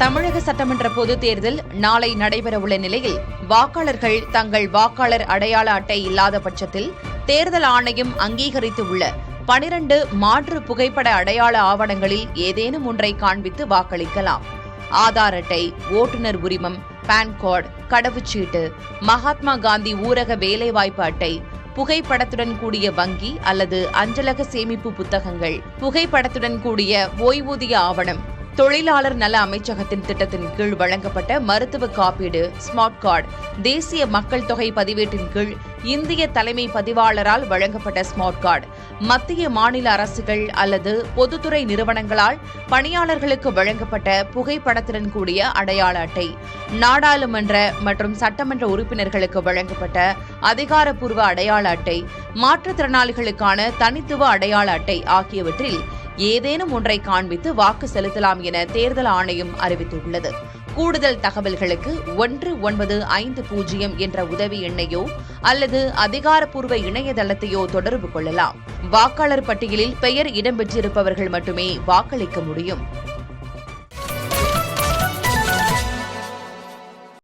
தமிழக சட்டமன்ற பொதுத் தேர்தல் நாளை நடைபெறவுள்ள நிலையில் வாக்காளர்கள் தங்கள் வாக்காளர் அடையாள அட்டை இல்லாத பட்சத்தில் தேர்தல் ஆணையம் அங்கீகரித்துள்ள 12 மாற்று புகைப்பட அடையாள ஆவணங்களில் ஏதேனும் ஒன்றை காண்பித்து வாக்களிக்கலாம். ஆதார் அட்டை, ஓட்டுநர் உரிமம், பான் கார்டு, கடவுச்சீட்டு, மகாத்மா காந்தி ஊரக வேலைவாய்ப்பு அட்டை, புகைப்படத்துடன் கூடிய வங்கி அல்லது அஞ்சலக சேமிப்பு புத்தகங்கள், புகைப்படத்துடன் கூடிய ஓய்வூதிய ஆவணம், தொழிலாளர் நல அமைச்சகத்தின் திட்டத்தின் கீழ் வழங்கப்பட்ட மருத்துவ காப்பீடு, ஸ்மார்ட் கார்டு, தேசிய மக்கள் தொகை பதிவேட்டின் கீழ் இந்திய தலைமை பதிவாளரால் வழங்கப்பட்ட ஸ்மார்ட் கார்டு, மத்திய மாநில அரசுகள் அல்லது பொதுத்துறை நிறுவனங்களால் பணியாளர்களுக்கு வழங்கப்பட்ட புகைப்படத்துடன் கூடிய அடையாள அட்டை, நாடாளுமன்ற மற்றும் சட்டமன்ற உறுப்பினர்களுக்கு வழங்கப்பட்ட அதிகாரப்பூர்வ அடையாள அட்டை, மாற்றுத்திறனாளிகளுக்கான தனித்துவ அடையாள அட்டை ஆகியவற்றில் ஏதேனும் ஒன்றை காண்பித்து வாக்கு செலுத்தலாம் என தேர்தல் ஆணையம் அறிவித்துள்ளது. கூடுதல் தகவல்களுக்கு 1950 என்ற உதவி எண்ணையோ அல்லது அதிகாரப்பூர்வ இணையதளத்தையோ தொடர்பு கொள்ளலாம். வாக்காளர் பட்டியலில் பெயர் இடம்பெற்றிருப்பவர்கள் மட்டுமே வாக்களிக்க முடியும்.